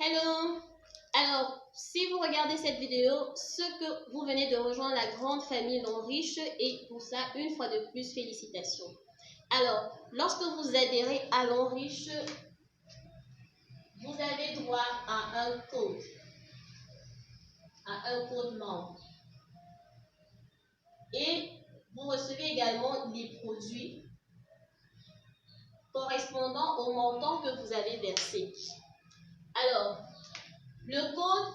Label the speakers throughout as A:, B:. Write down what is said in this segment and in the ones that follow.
A: Hello! Alors, si vous regardez cette vidéo, ce que vous venez de rejoindre la grande famille Lonriche et pour ça, une fois de plus, félicitations. Alors, lorsque vous adhérez à Lonriche, vous avez droit à un code membre. Et vous recevez également les produits correspondant au montant que vous avez versé. Alors, le code,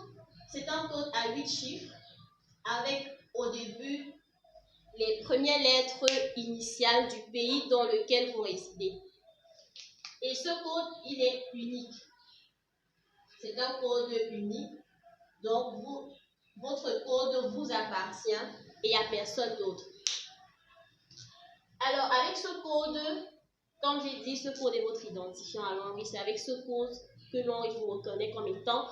A: c'est un code à 8 chiffres avec au début les premières lettres initiales du pays dans lequel vous résidez. Et ce code, il est unique. C'est un code unique. Donc, votre code vous appartient et à personne d'autre. Alors, avec ce code, comme j'ai dit, ce code est votre identifiant à Lonriche. C'est avec ce code que Lonriche vous reconnaît comme étant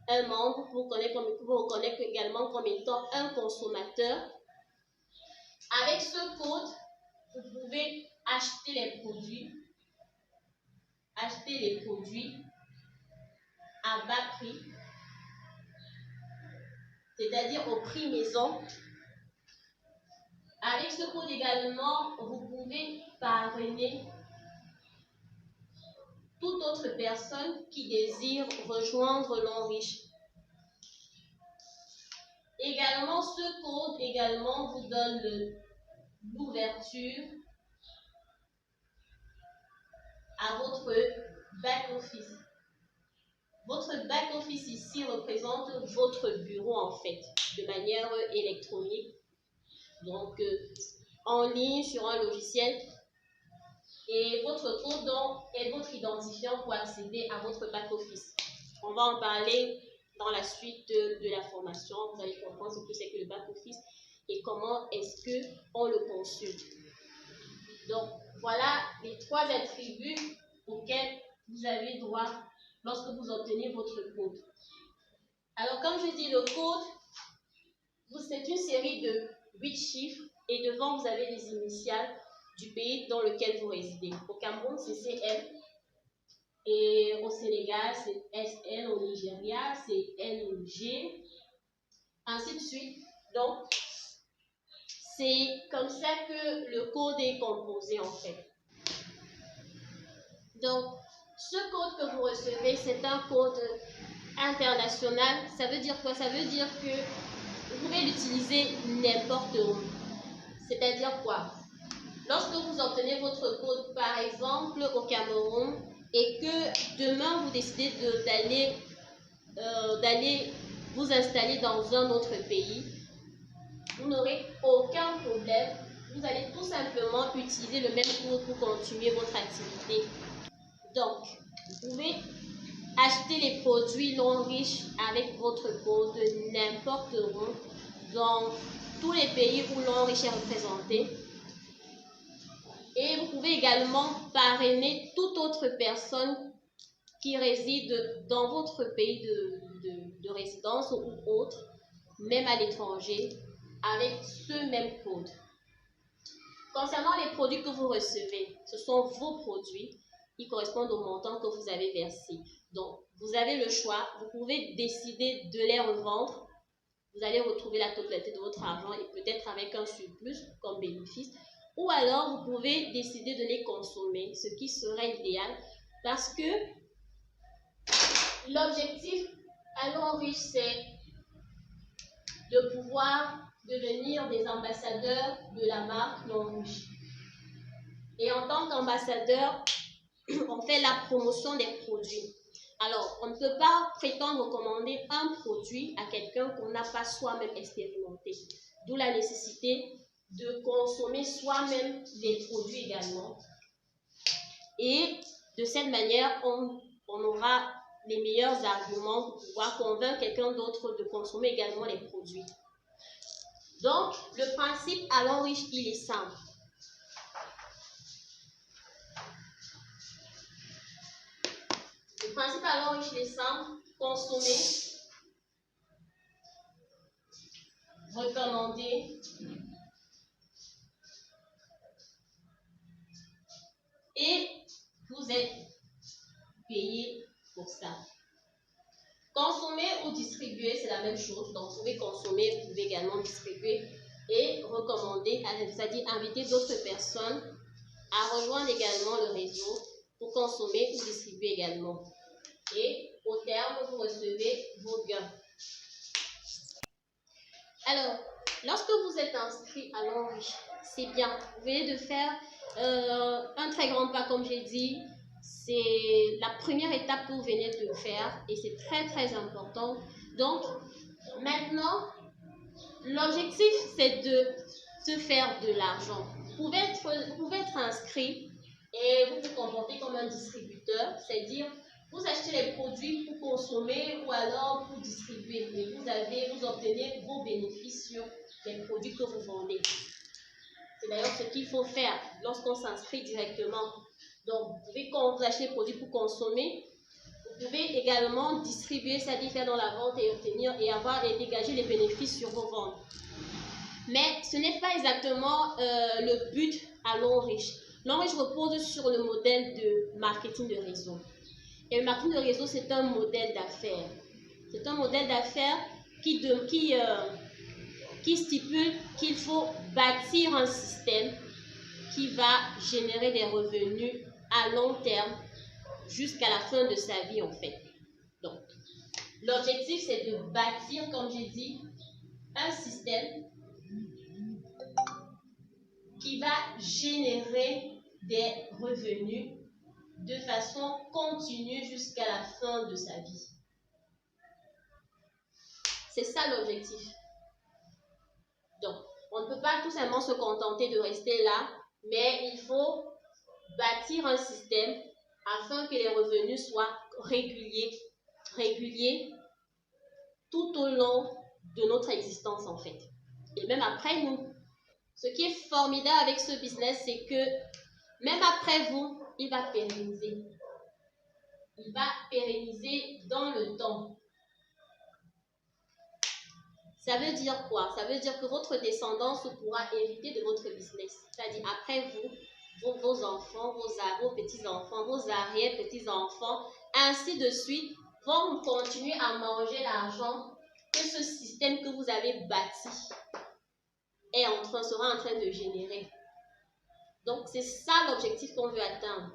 A: un membre, vous reconnaît également comme étant un consommateur. Avec ce code, vous pouvez acheter les produits à bas prix, c'est-à-dire au prix maison. Avec ce code également, vous pouvez parrainer toute autre personne qui désire rejoindre Lonriche. Également, ce code vous donne l'ouverture à votre back-office. Votre back-office ici représente votre bureau en fait, de manière électronique. Donc, en ligne sur un logiciel. Et votre code est votre identifiant pour accéder à votre back-office. On va en parler dans la suite de la formation. Vous allez comprendre ce que c'est que le back-office et comment est-ce qu'on le consulte. Donc, voilà les 3 attributs auxquels vous avez droit lorsque vous obtenez votre code. Alors, comme je dis, le code, c'est une série de 8 chiffres et devant, vous avez les initiales du pays dans lequel vous résidez. Au Cameroun, c'est CM. Et au Sénégal, c'est SN. Au Nigeria, c'est NG. Ainsi de suite. Donc, c'est comme ça que le code est composé en fait. Donc, ce code que vous recevez, c'est un code international. Ça veut dire quoi? Ça veut dire que vous pouvez l'utiliser n'importe où. C'est-à-dire quoi? Lorsque vous obtenez votre code, par exemple, au Cameroun, et que demain vous décidez d'aller vous installer dans un autre pays, vous n'aurez aucun problème. Vous allez tout simplement utiliser le même code pour continuer votre activité. Donc, vous pouvez acheter les produits Lonriche avec votre code n'importe où, dans tous les pays où Lonriche est représenté. Et vous pouvez également parrainer toute autre personne qui réside dans votre pays de résidence ou autre, même à l'étranger, avec ce même code. Concernant les produits que vous recevez, ce sont vos produits qui correspondent au montant que vous avez versé. Donc, vous avez le choix, vous pouvez décider de les revendre. Vous allez retrouver la totalité de votre argent et peut-être avec un surplus comme bénéfice. Ou alors, vous pouvez décider de les consommer, ce qui serait idéal parce que l'objectif à Lonriche, c'est de pouvoir devenir des ambassadeurs de la marque Lonriche. Et en tant qu'ambassadeur, on fait la promotion des produits. Alors, on ne peut pas prétendre recommander un produit à quelqu'un qu'on n'a pas soi-même expérimenté. D'où la nécessité de consommer soi-même les produits également. Et de cette manière, on aura les meilleurs arguments pour pouvoir convaincre quelqu'un d'autre de consommer également les produits. Donc, le principe à Lonriche, il est simple. Le principe à Lonriche, il est simple. Consommer, recommander et vous êtes payé pour ça. pour distribuer, c'est la même chose. Donc, vous pouvez consommer, vous pouvez également distribuer et recommander, c'est-à-dire inviter d'autres personnes à rejoindre également le réseau pour consommer ou distribuer également. Et au terme, vous recevez vos gains. Alors, lorsque vous êtes inscrit à l'Enrichi, c'est bien. Vous venez de faire un très grand pas, comme j'ai dit. C'est la première étape que vous venez de faire et c'est très très important. Donc, maintenant, l'objectif, c'est de se faire de l'argent. Vous pouvez être inscrit et vous vous comportez comme un distributeur, c'est-à-dire vous achetez les produits pour consommer ou alors pour distribuer et vous obtenez vos bénéfices sur les produits que vous vendez. C'est d'ailleurs ce qu'il faut faire lorsqu'on s'inscrit directement. Donc, quand vous achetez les produits pour consommer, vous pouvez également distribuer, c'est-à-dire faire dans la vente et obtenir et dégager les bénéfices sur vos ventes. Mais ce n'est pas exactement le but à l'Enrichi. L'Enrichi repose sur le modèle de marketing de réseau. Et le marketing de réseau, c'est un modèle d'affaires. C'est un modèle d'affaires qui stipule qu'il faut bâtir un système qui va générer des revenus à long terme jusqu'à la fin de sa vie en fait. Donc, l'objectif c'est de bâtir, comme j'ai dit, un système qui va générer des revenus de façon continue jusqu'à la fin de sa vie. C'est ça l'objectif. Donc, on ne peut pas tout simplement se contenter de rester là, mais il faut bâtir un système afin que les revenus soient réguliers tout au long de notre existence en fait. Et même après nous. Ce qui est formidable avec ce business, c'est que même après vous, il va pérenniser. Il va pérenniser dans le temps. Ça veut dire quoi? Ça veut dire que votre descendance pourra hériter de votre business. C'est-à-dire après vous, vos enfants, vos petits-enfants, vos arrière-petits-enfants, ainsi de suite, vont continuer à manger l'argent que ce système que vous avez bâti sera en train de générer. Donc, c'est ça l'objectif qu'on veut atteindre.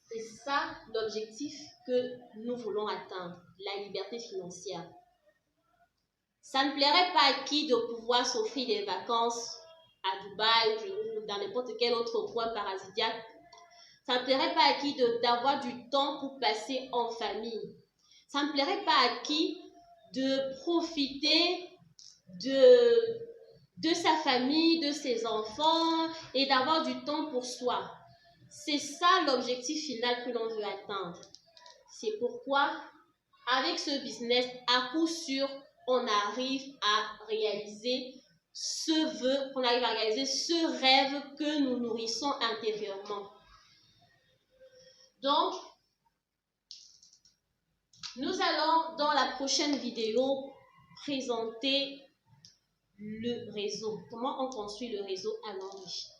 A: C'est ça l'objectif que nous voulons atteindre, la liberté financière. Ça ne plairait pas à qui de pouvoir s'offrir des vacances à Dubaï ou dans n'importe quel autre coin paradisiaque. Ça ne plairait pas à qui d'avoir du temps pour passer en famille. Ça ne plairait pas à qui de profiter de sa famille, de ses enfants et d'avoir du temps pour soi. C'est ça l'objectif final que l'on veut atteindre. C'est pourquoi, avec ce business, à coup sûr, on arrive à réaliser ce vœu, on arrive à réaliser ce rêve que nous nourrissons intérieurement. Donc, nous allons dans la prochaine vidéo présenter le réseau. Comment on construit le réseau à l'Enrichi.